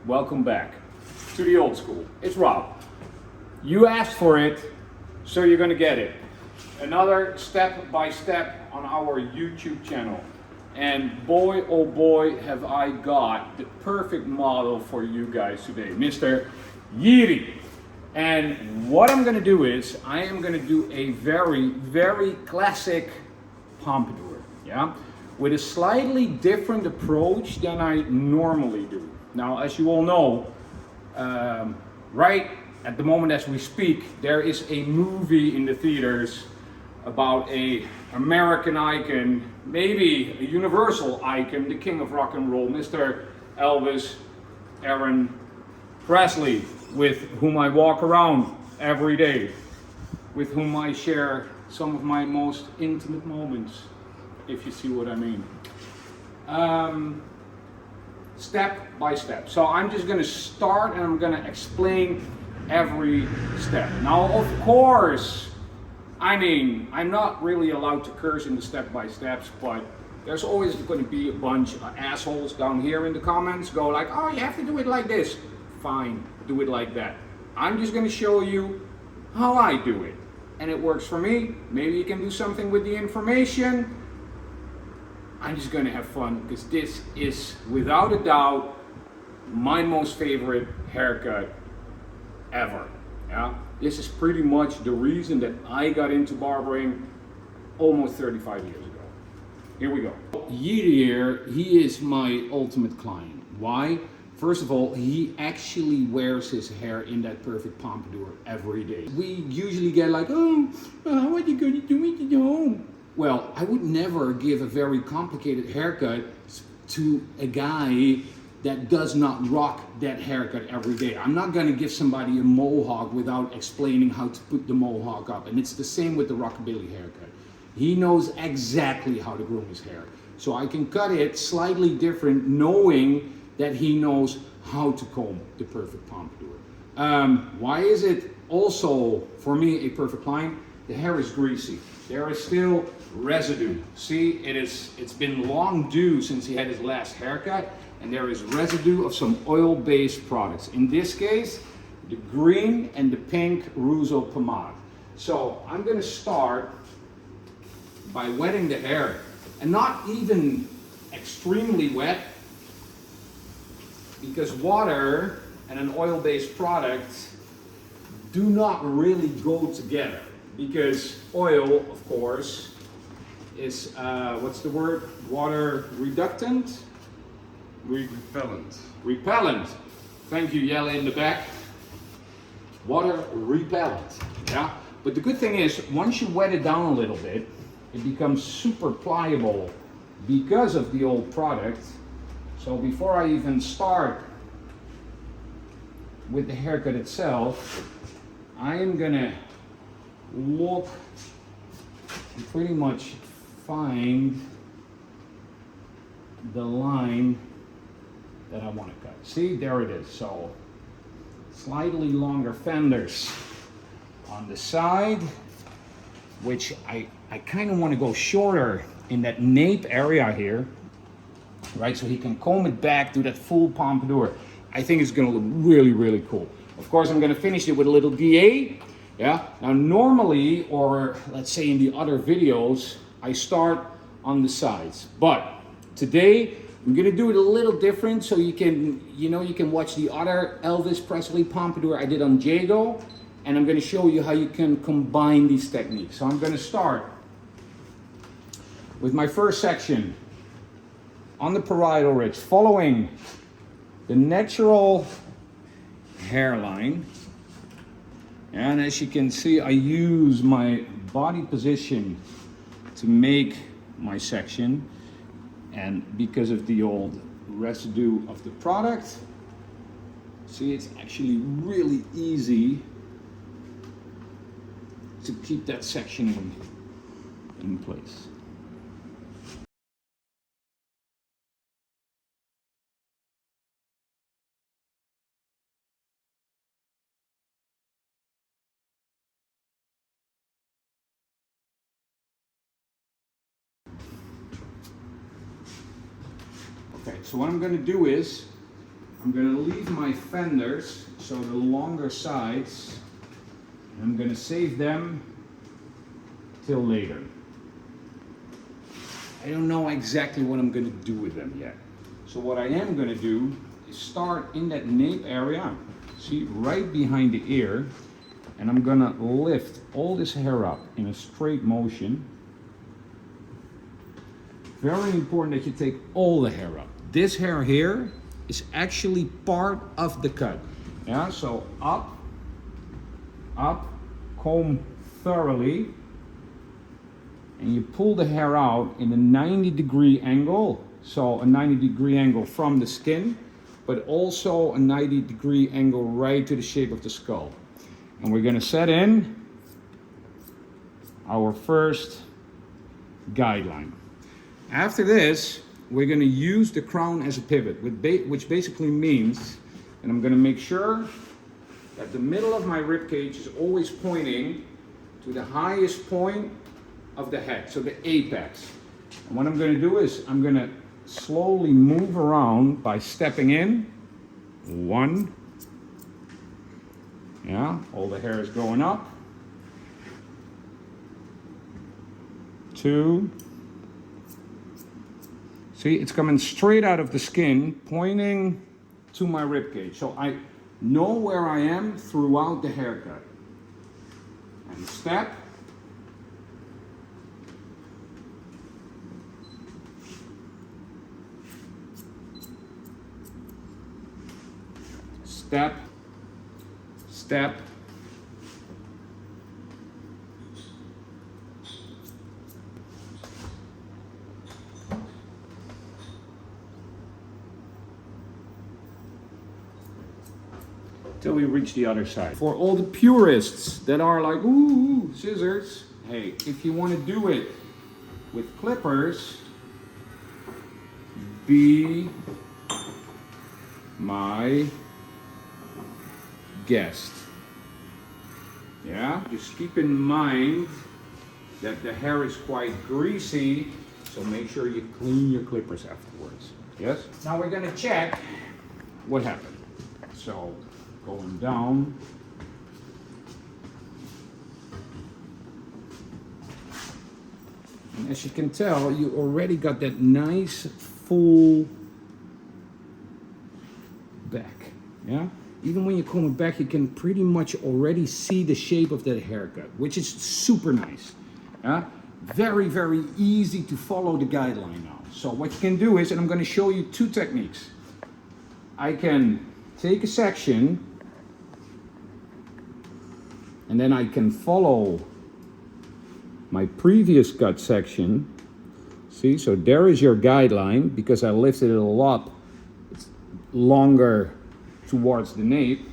welcome back to the old school. It's Rob. You asked for it, so you're gonna get it. Another step by step on our YouTube channel. And boy, oh boy, have I got the perfect model for you guys today, Mr. Jiri. And what I'm gonna do is, I am gonna do a very, very classic pompadour, yeah? With a slightly different approach than I normally do. Now, as you all know, right at the moment as we speak, there is a movie in the theaters about a American icon, maybe a universal icon, the king of rock and roll, Mr. Elvis Aaron Presley, with whom I walk around every day, with whom I share some of my most intimate moments, if you see what I mean. Step by step. So I'm just gonna start and I'm gonna explain every step. Now, of course, I mean, I'm not really allowed to curse in the step by steps, but there's always going to be a bunch of assholes down here in the comments go like, oh, you have to do it like this. Fine, do it like that. I'm just going to show you how I do it. And it works for me. Maybe you can do something with the information. I'm just going to have fun because this is, without a doubt, my most favorite haircut ever. Yeah? This is pretty much the reason that I got into barbering almost 35 years ago. Here we go. Jiri here, he is my ultimate client. Why? First of all, he actually wears his hair in that perfect pompadour every day. We usually get like, oh, what are you going to do when you go home? Well, I would never give a very complicated haircut to a guy that does not rock that haircut every day. I'm not gonna give somebody a mohawk without explaining how to put the mohawk up. And it's the same with the Rockabilly haircut. He knows exactly how to groom his hair. So I can cut it slightly different knowing that he knows how to comb the perfect pompadour. Why is it also, for me, a perfect line? The hair is greasy. There is still residue. See, it's been long due since he had his last haircut. And there is residue of some oil-based products. In this case, the green and the pink Reuzel pomade. So I'm going to start by wetting the hair, and not even extremely wet, because water and an oil-based product do not really go together, because oil, of course, is, what's the word? Water reductant? Repellent. Repellent. Thank you, Yella in the back. Water repellent. Yeah. But the good thing is, once you wet it down a little bit, it becomes super pliable because of the old product. So before I even start with the haircut itself, I am gonna look and pretty much find the line that I want to cut. See, there it is. So slightly longer fenders on the side, which I kind of want to go shorter in that nape area here, right? So he can comb it back to that full pompadour. I think it's going to look really, really cool. Of course, I'm going to finish it with a little DA. Yeah. Now, normally, or let's say in the other videos, I start on the sides, but today I'm gonna do it a little different so you can, you can watch the other Elvis Presley pompadour I did on Jago, and I'm gonna show you how you can combine these techniques. So I'm gonna start with my first section on the parietal ridge, following the natural hairline. And as you can see, I use my body position to make my section. And because of the old residue of the product, see, it's actually really easy to keep that section in place. Okay, so what I'm going to do is, I'm gonna leave my fenders, so the longer sides, and I'm gonna save them till later. I don't know exactly what I'm gonna do with them yet. So what I am gonna do is start in that nape area, see, right behind the ear, and I'm gonna lift all this hair up in a straight motion. Very important that you take all the hair up. This hair here is actually part of the cut. Yeah, so up, comb thoroughly, and you pull the hair out in a 90-degree angle. So a 90-degree angle from the skin, but also a 90-degree angle right to the shape of the skull. And we're gonna set in our first guideline. After this, we're gonna use the crown as a pivot, which basically means, and I'm gonna make sure that the middle of my rib cage is always pointing to the highest point of the head, so the apex. And what I'm gonna do is, I'm gonna slowly move around by stepping in. 1. Yeah, all the hair is going up. 2. See, it's coming straight out of the skin, pointing to my rib cage. So I know where I am throughout the haircut. And step. Step. Step. Till we reach the other side. For all the purists that are like, ooh, scissors. Hey, if you want to do it with clippers, be my guest. Yeah, just keep in mind that the hair is quite greasy, so make sure you clean your clippers afterwards. Yes? Now we're gonna check what happened. So, going down. And as you can tell, you already got that nice full back. Yeah? Even when you comb it back, you can pretty much already see the shape of that haircut, which is super nice. Yeah? Very, very easy to follow the guideline now. So what you can do is, and I'm going to show you 2 techniques. I can take a section, and then I can follow my previous cut section. See, so there is your guideline, because I lifted it a lot longer towards the nape.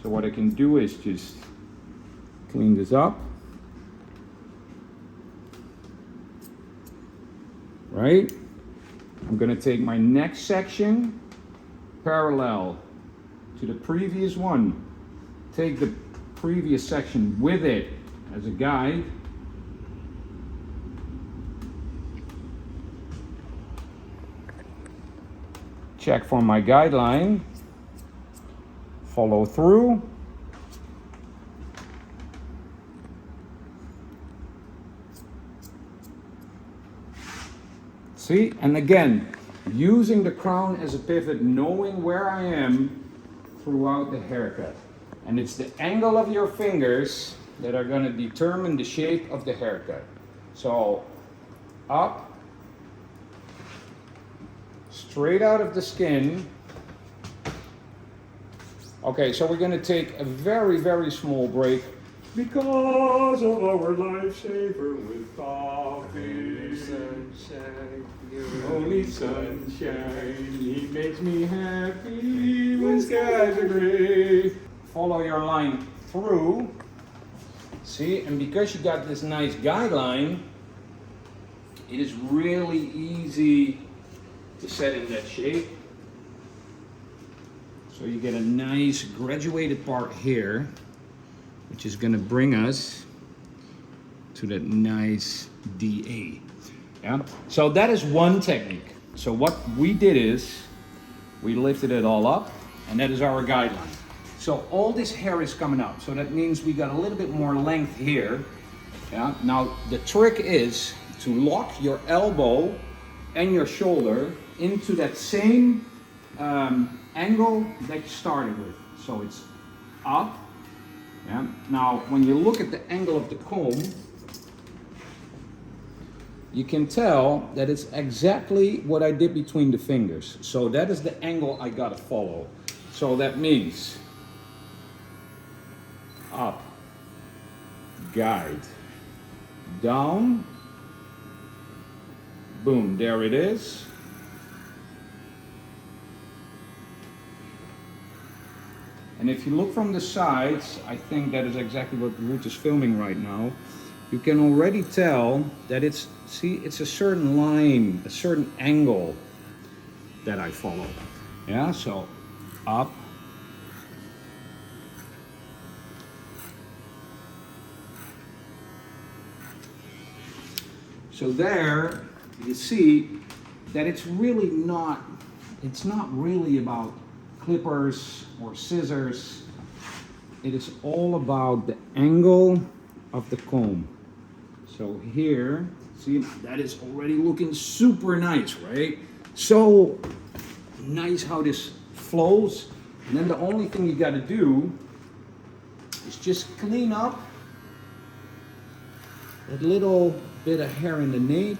So what I can do is just clean this up. Right? I'm gonna take my next section parallel to the previous one. Take the previous section with it as a guide. Check for my guideline. Follow through. See, and again, using the crown as a pivot, knowing where I am throughout the haircut. And it's the angle of your fingers that are going to determine the shape of the haircut. So, up, straight out of the skin. Okay, so we're going to take a very, very small break because of our lifesaver with coffee. Sunshine, only sunshine. He makes me happy when skies are gray. Follow your line through. See, and because you got this nice guideline, it is really easy to set in that shape. So you get a nice graduated part here, which is going to bring us to that nice DA. Yeah. So that is one technique. So what we did is We lifted it all up, and that is our guideline. So all this hair is coming out. So that means we got a little bit more length here. Yeah. Now the trick is to lock your elbow and your shoulder into that same angle that you started with. So it's up. Yeah. Now when you look at the angle of the comb, you can tell that it's exactly what I did between the fingers. So that is the angle I gotta follow. So that means up, guide, down, boom, there it is. And if you look from the sides, I think that is exactly what Ruth is filming right now. You can already tell that it's a certain line, a certain angle that I follow. Yeah, so up. So there you see that it's not really about clippers or scissors. It is all about the angle of the comb. So here, see, that is already looking super nice, right? So nice how this flows. And then the only thing you gotta do is just clean up that little bit of hair in the nape.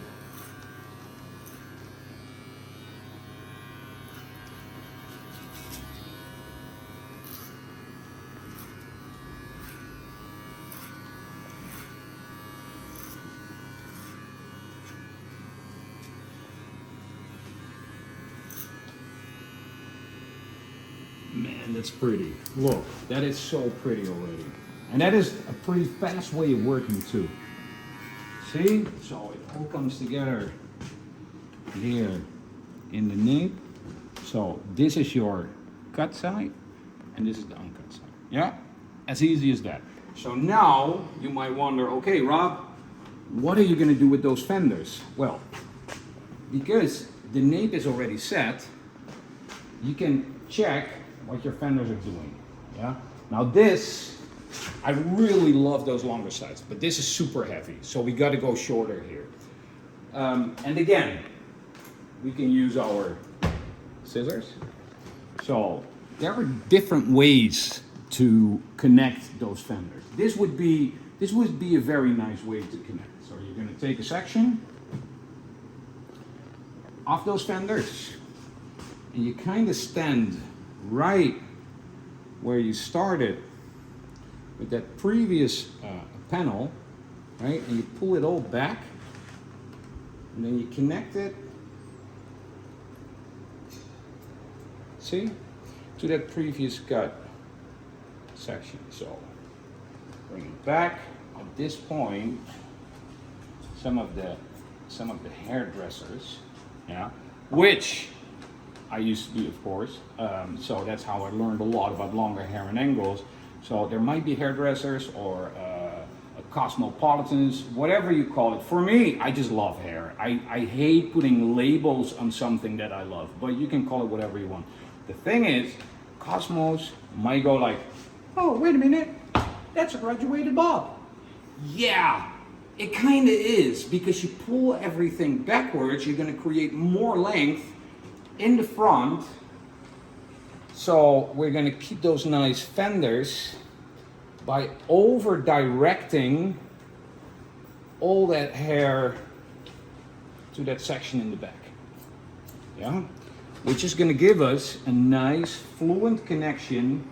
Man, that's pretty. Look, that is so pretty already. And that is a pretty fast way of working too. See? So it all comes together here in the nape. So this is your cut side and this is the uncut side. Yeah? As easy as that. So now you might wonder, okay, Rob, what are you gonna do with those fenders? Well, because the nape is already set, you can check what your fenders are doing. Yeah. Now this, I really love those longer sides, but this is super heavy, so we got to go shorter here. And again, we can use our scissors. So there are different ways to connect those fenders. This would be a very nice way to connect. So you're going to take a section off those fenders, and you kind of stand right where you started with that previous panel, right? And you pull it all back, and then you connect it, see, to that previous cut section. So bring it back. At this point, some of the hairdressers, yeah, which I used to be, of course, so that's how I learned a lot about longer hair and angles. So there might be hairdressers or cosmopolitans, whatever you call it. For me, I just love hair. I hate putting labels on something that I love, but you can call it whatever you want. The thing is, Cosmos might go like, oh, wait a minute, that's a graduated bob. Yeah, it kind of is, because you pull everything backwards, you're going to create more length in the front. So we're going to keep those nice fenders by over directing all that hair to that section in the back. Yeah, which is going to give us a nice fluent connection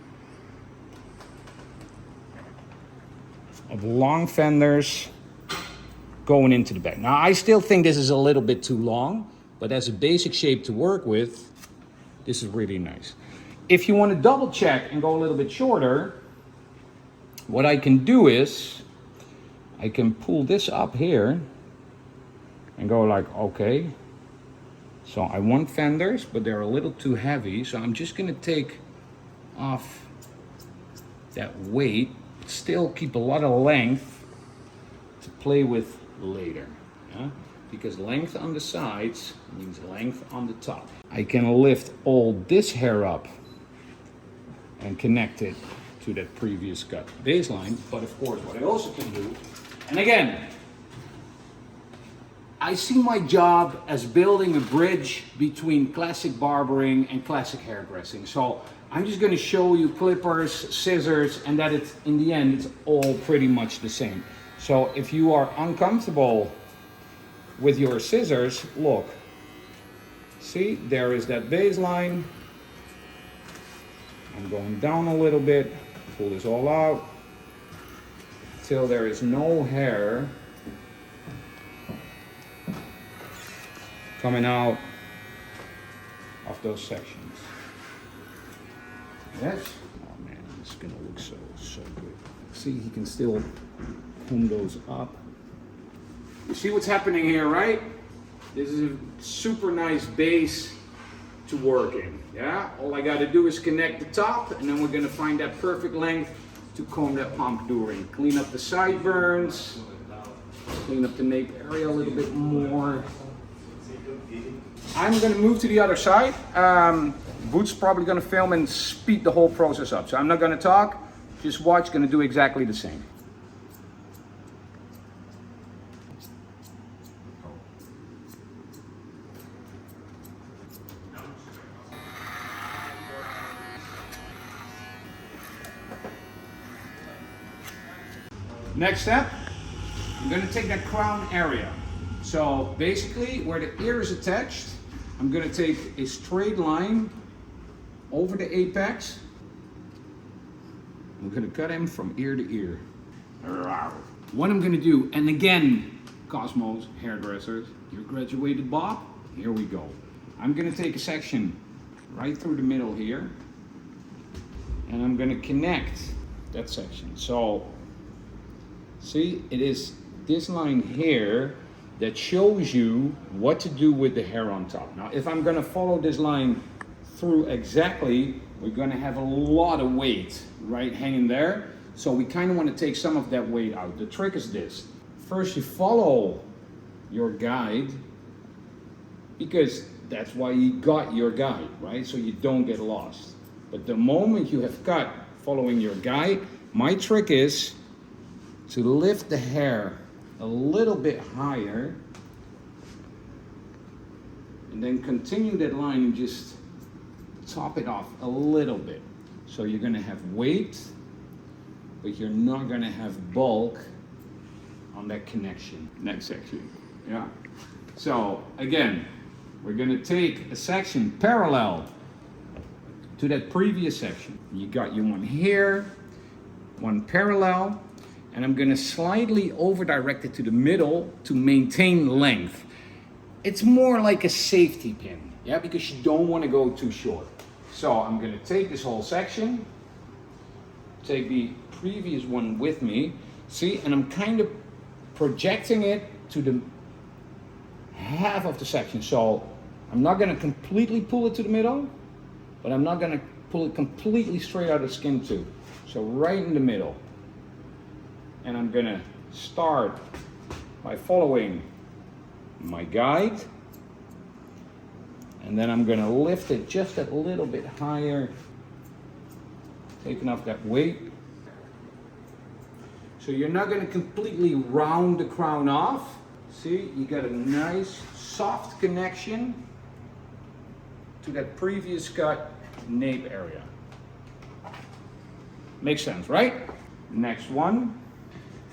of long fenders going into the back. Now I still think this is a little bit too long, but as a basic shape to work with, this is really nice. If you want to double check and go a little bit shorter, what I can do is I can pull this up here and go like, okay, so I want fenders, but they're a little too heavy, so I'm just going to take off that weight, still keep a lot of length to play with later. Yeah? because length on the sides means length on the top. I can lift all this hair up and connect it to that previous cut baseline, but of course what I also can do, and again, I see my job as building a bridge between classic barbering and classic hairdressing. So I'm just going to show you clippers, scissors, and that it's, in the end, it's all pretty much the same. So if you are uncomfortable with your scissors, look, see, there is that baseline. I'm going down a little bit, pull this all out, till there is no hair coming out of those sections. Yes? Oh man, it's gonna look so good. See, he can still comb those up. You see what's happening here, right? This is a super nice base to work in, yeah? All I gotta do is connect the top, and then we're gonna find that perfect length to comb that pompadour in. Clean up the sideburns, clean up the nape area a little bit more. I'm going to move to the other side. Boot's probably going to film and speed the whole process up. So I'm not going to talk, just watch, going to do exactly the same. Next step, I'm going to take that crown area. So basically, where the ear is attached, I'm going to take a straight line over the apex. I'm going to cut him from ear to ear. What I'm going to do, and again, Cosmos, hairdressers, your graduated bob, here we go. I'm going to take a section right through the middle here, and I'm going to connect that section. So, see, it is this line here that shows you what to do with the hair on top. Now, if I'm gonna follow this line through exactly, we're gonna have a lot of weight, right, hanging there. So we kinda wanna take some of that weight out. The trick is this. First, you follow your guide, because that's why you got your guide, right? So you don't get lost. But the moment you have cut following your guide, my trick is to lift the hair a little bit higher, and then continue that line and just top it off a little bit. So you're gonna have weight, but you're not gonna have bulk on that connection. Next section, yeah. So again, we're gonna take a section parallel to that previous section. You got your one here, one parallel, and I'm gonna slightly over direct it to the middle to maintain length. It's more like a safety pin, yeah, because you don't wanna go too short. So I'm gonna take this whole section, take the previous one with me, see, and I'm kind of projecting it to the half of the section. So I'm not gonna completely pull it to the middle, but I'm not gonna pull it completely straight out of the skin too. So right in the middle. And I'm gonna start by following my guide, and then I'm gonna lift it just a little bit higher, taking off that weight. So you're not gonna completely round the crown off. See, you got a nice soft connection to that previous cut nape area. Makes sense, right? Next one.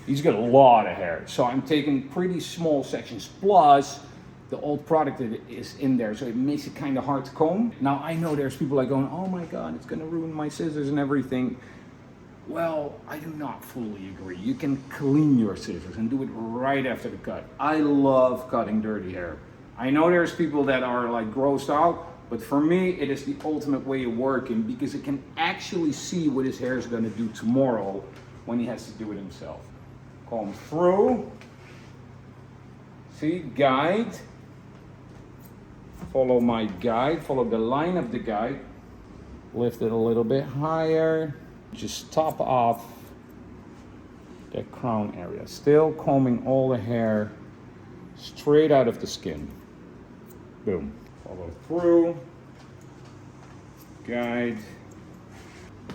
He's got a lot of hair, so I'm taking pretty small sections, plus the old product that is in there, so it makes it kind of hard to comb. Now, I know there's people like going, oh my God, it's gonna ruin my scissors and everything. Well, I do not fully agree. You can clean your scissors and do it right after the cut. I love cutting dirty hair. I know there's people that are like grossed out, but for me, it is the ultimate way of working, because it can actually see what his hair is gonna do tomorrow when he has to do it himself. Comb through, see, guide, follow my guide, follow the line of the guide, lift it a little bit higher, just top off that crown area. Still combing all the hair straight out of the skin. Boom. Follow through. Guide.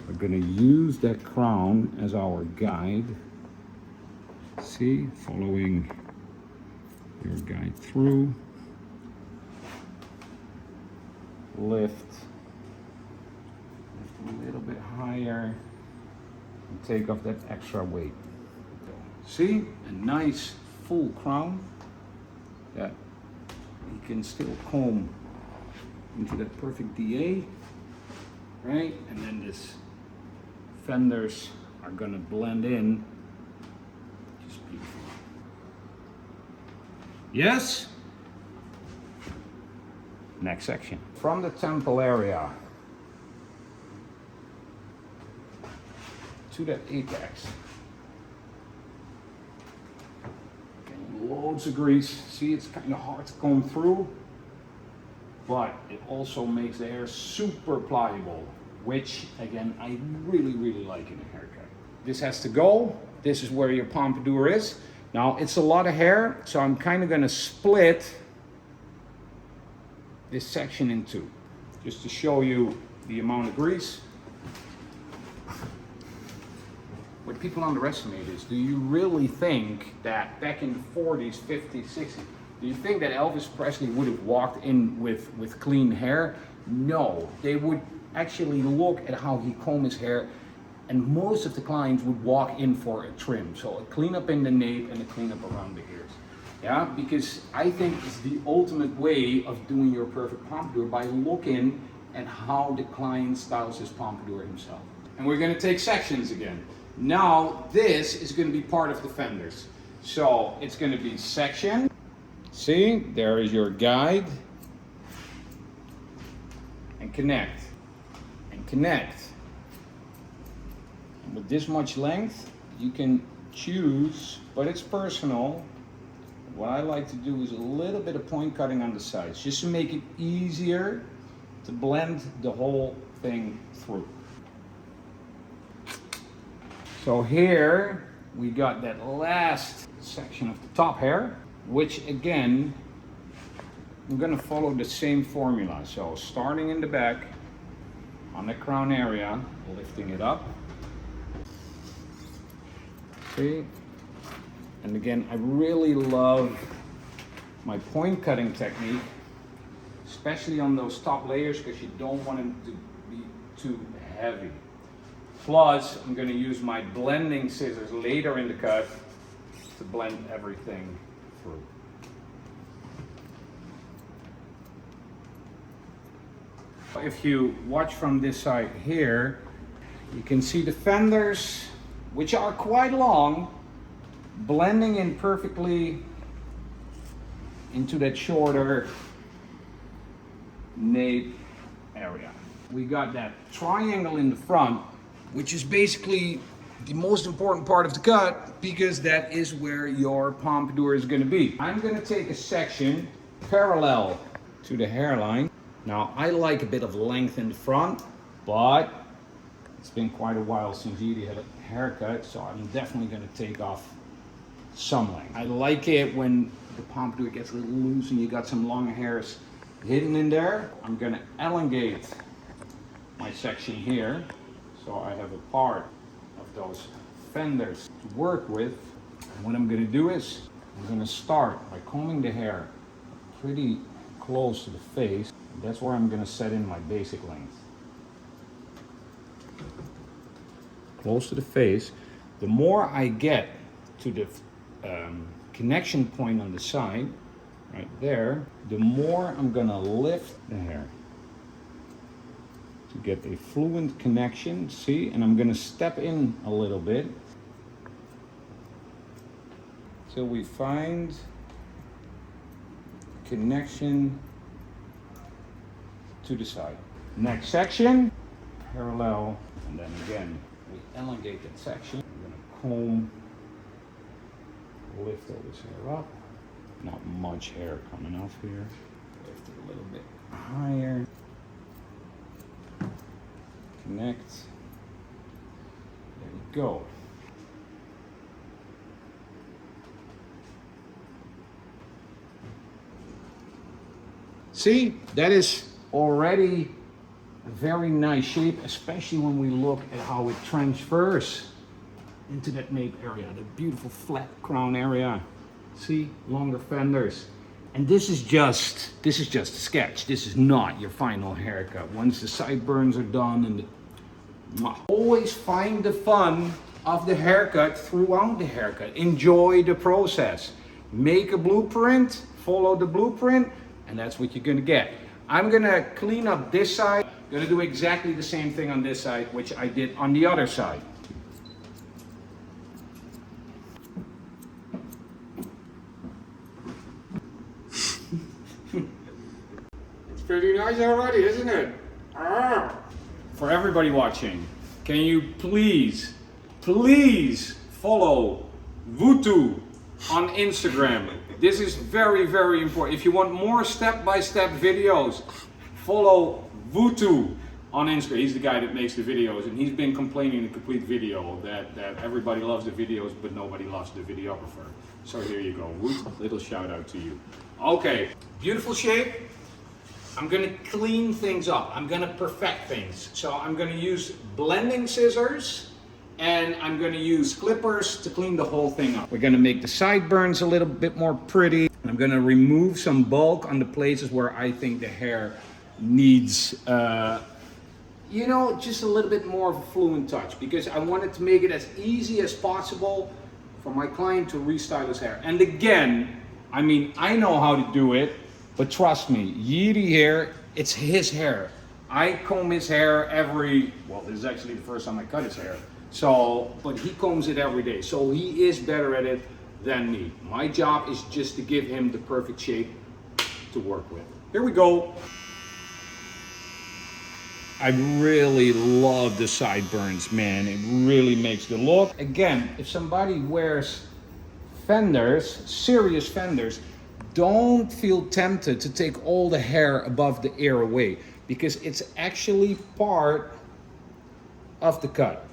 We're going to use that crown as our guide. See, following your guide through. Lift a little bit higher and take off that extra weight. See, a nice full crown that you can still comb into that perfect DA, right? And then this fenders are gonna blend in. Just beautiful. Yes? Next section. From the temple area to that apex. Getting loads of grease. See, it's kind of hard to comb through, but it also makes the hair super pliable, which again, I really, really like in a haircut. This has to go. This is where your pompadour is. Now, it's a lot of hair, so I'm kind of gonna split this section in two, just to show you the amount of grease. What people underestimate is, do you really think that back in the 40s, 50s, 60s, do you think that Elvis Presley would have walked in with clean hair? No, they would actually look at how he combed his hair, and most of the clients would walk in for a trim. So a cleanup in the nape and a cleanup around the ears. Yeah, because I think it's the ultimate way of doing your perfect pompadour, by looking at how the client styles his pompadour himself. And we're gonna take sections again. Now, this is gonna be part of the fenders. So it's gonna be section. See, there is your guide. And connect. And connect. And with this much length, you can choose, but it's personal. What I like to do is a little bit of point cutting on the sides, just to make it easier to blend the whole thing through. So here we got that last section of the top hair, which again, I'm gonna follow the same formula. So starting in the back, on the crown area, lifting it up. See? And again, I really love my point cutting technique, especially on those top layers, because you don't want them to be too heavy. Plus, I'm going to use my blending scissors later in the cut to blend everything through. If you watch from this side here, you can see the fenders, which are quite long, blending in perfectly into that shorter nape area. We got that triangle in the front, which is basically the most important part of the cut, because that is where your pompadour is going to be. I'm going to take a section parallel to the hairline. Now, I like a bit of length in the front, but it's been quite a while since Jiri had a haircut, so I'm definitely going to take off some length. I like it when the pompadour gets a little loose and you got some long hairs hidden in there. I'm going to elongate my section here, so I have a part of those fenders to work with. And what I'm going to do is, I'm going to start by combing the hair pretty close to the face. That's where I'm going to set in my basic length. Close to the face. The more I get to the connection point on the side, right there, the more I'm gonna lift the hair to get a fluent connection, see? And I'm gonna step in a little bit till we find connection to the side. Next section, parallel, and then again, we elongate that section. I'm gonna comb, lift all this hair up. Not much hair coming off here. Lift it a little bit higher. Connect. There we go. See, that is already a very nice shape, especially when we look at how it transfers into that nape area, the beautiful flat crown area. See, longer fenders. And this is just a sketch. This is not your final haircut. Once the sideburns are done and always find the fun of the haircut throughout the haircut. Enjoy the process. Make a blueprint, follow the blueprint, and that's what you're gonna get. I'm gonna clean up this side. I'm gonna do exactly the same thing on this side, which I did on the other side. It's pretty nice already, isn't it? For everybody watching, can you please follow Vutu on Instagram? This is very, very important. If you want more step-by-step videos, follow Vutu on Instagram. He's the guy that makes the videos, and he's been complaining in complete video that everybody loves the videos, but nobody loves the videographer. So here you go, Vutu, little shout out to you. Okay, beautiful shape. I'm gonna clean things up. I'm gonna perfect things. So I'm gonna use blending scissors, and I'm gonna use clippers to clean the whole thing up. We're gonna make the sideburns a little bit more pretty. I'm gonna remove some bulk on the places where I think the hair needs, you know, just a little bit more of a fluent touch, because I wanted to make it as easy as possible for my client to restyle his hair. And again, I mean, I know how to do it, but trust me, Jiri hair, it's his hair. I comb his hair well, this is actually the first time I cut his hair. So, but he combs it every day. So he is better at it than me. My job is just to give him the perfect shape to work with. Here we go. I really love the sideburns, man. It really makes the look. Again, if somebody wears fenders, serious fenders, don't feel tempted to take all the hair above the ear away, because it's actually part of the cut.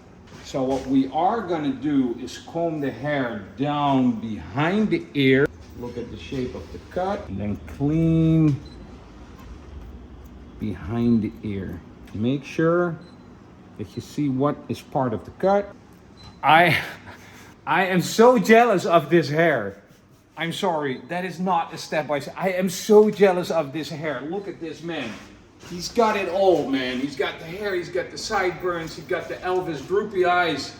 So what we are gonna do is comb the hair down behind the ear. Look at the shape of the cut, and then clean behind the ear. Make sure that you see what is part of the cut. I am so jealous of this hair. I'm sorry, that is not a step-by-step. I am so jealous of this hair. Look at this man. He's got it all, man. He's got the hair, he's got the sideburns, he's got the Elvis droopy eyes.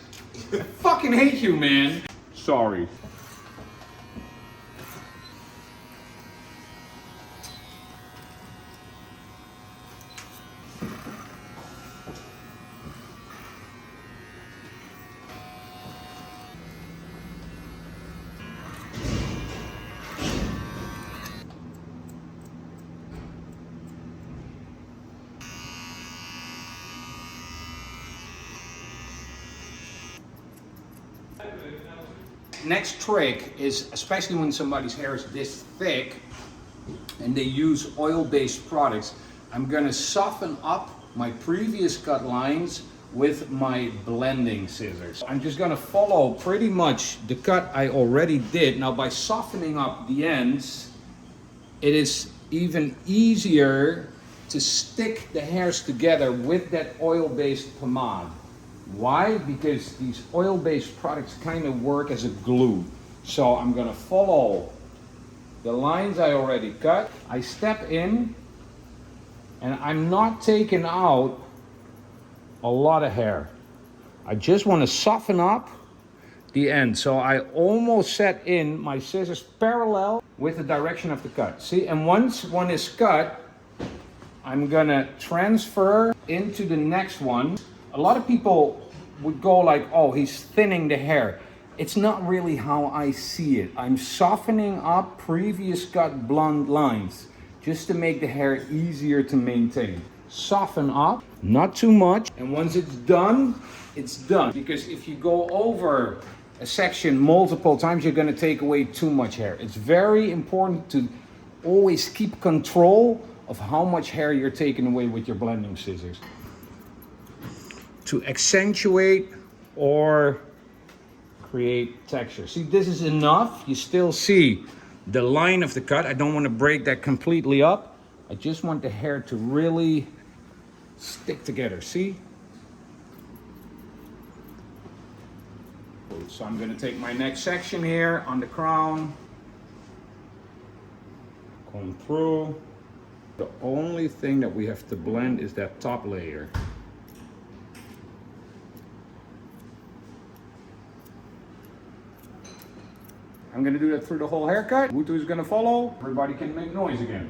I fucking hate you, man. Sorry. Next trick is, especially when somebody's hair is this thick and they use oil-based products, I'm gonna soften up my previous cut lines with my blending scissors. I'm just gonna follow pretty much the cut I already did. Now by softening up the ends, it is even easier to stick the hairs together with that oil-based pomade. Why? Because these oil-based products kind of work as a glue. So I'm gonna follow the lines I already cut. I step in, and I'm not taking out a lot of hair. I just want to soften up the end. So I almost set in my scissors parallel with the direction of the cut. See, and once one is cut, I'm gonna transfer into the next one. A lot of people would go like, oh, he's thinning the hair. It's not really how I see it. I'm softening up previous cut blonde lines just to make the hair easier to maintain. Soften up, not too much. And once it's done, it's done. Because if you go over a section multiple times, you're gonna take away too much hair. It's very important to always keep control of how much hair you're taking away with your blending scissors, to accentuate or create texture. See, this is enough. You still see the line of the cut. I don't want to break that completely up. I just want the hair to really stick together, see? So I'm gonna take my next section here on the crown, comb through. The only thing that we have to blend is that top layer. I'm gonna do that through the whole haircut. Wutu is gonna follow. Everybody can make noise again.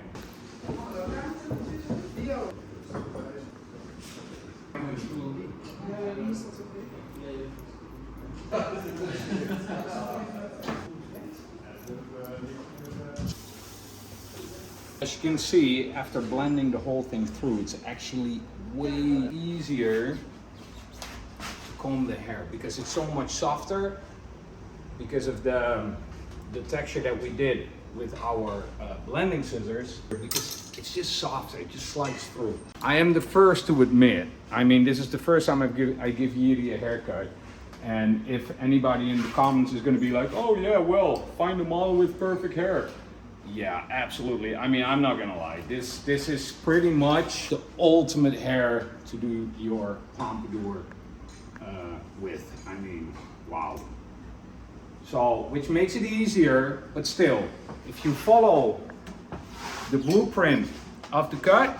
As you can see, after blending the whole thing through, it's actually way easier to comb the hair because it's so much softer because of the texture that we did with our blending scissors, because it's just soft, it just slides through. I am the first to admit, I mean, this is the first time I give Jiri a haircut, and if anybody in the comments is going to be like, oh yeah, well, find a model with perfect hair. Yeah, absolutely. I mean, I'm not gonna lie, this is pretty much the ultimate hair to do your Pompadour with. I mean, wow. So, which makes it easier, but still, if you follow the blueprint of the cut,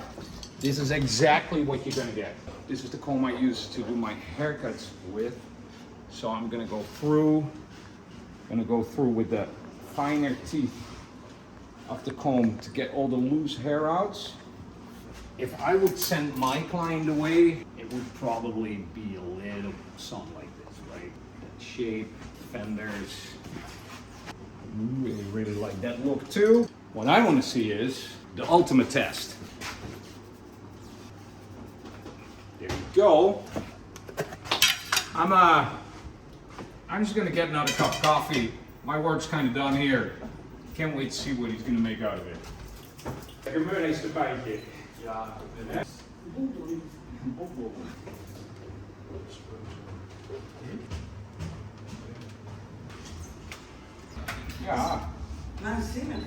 this is exactly what you're gonna get. This is the comb I use to do my haircuts with. So I'm gonna go through with the finer teeth of the comb to get all the loose hair out. If I would send my client away, it would probably be a little something like this, right? That shape, fenders. Really like that look too. What I want to see is the ultimate test. There we go. I'm just gonna get another cup of coffee. My work's kind of done here. Can't wait to see what he's gonna make out of it. Lekker meurnees erbijtje. Ja, ja. Waanzinnig.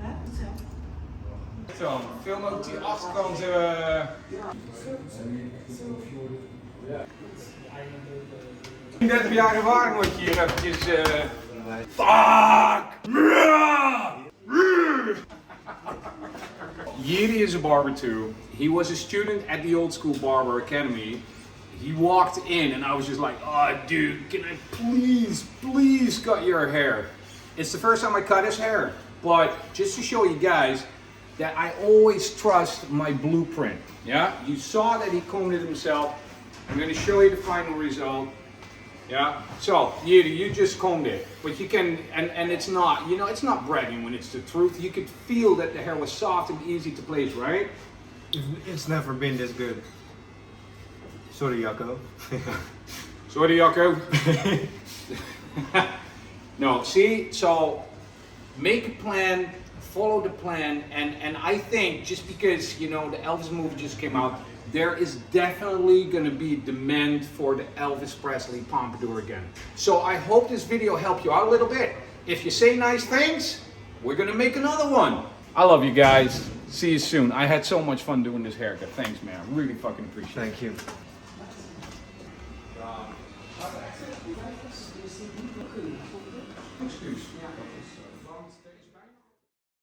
Ja, Zo, film ook die achterkant. 30 jaar ervaring word je hier eventjes. Fuck! Jiri is a barber too. He was a student at the old school Barber Academy. He walked in and I was just like, oh dude, can I please cut your hair? It's the first time I cut his hair. But just to show you guys that I always trust my blueprint. Yeah, you saw that he combed it himself. I'm going to show you the final result. Yeah, so you just combed it, but you can, and it's not, you know, it's not bragging when it's the truth. You could feel that the hair was soft and easy to place, right? It's never been this good. Sorry, Jacco. Sorry, Jacco. No, see, so make a plan, follow the plan, and I think just because, you know, the Elvis movie just came out, there is definitely going to be demand for the Elvis Presley Pompadour again. So I hope this video helped you out a little bit. If you say nice things, we're going to make another one. I love you guys. See you soon. I had so much fun doing this haircut. Thanks, man. I really fucking appreciate it. Thank you. Excuse.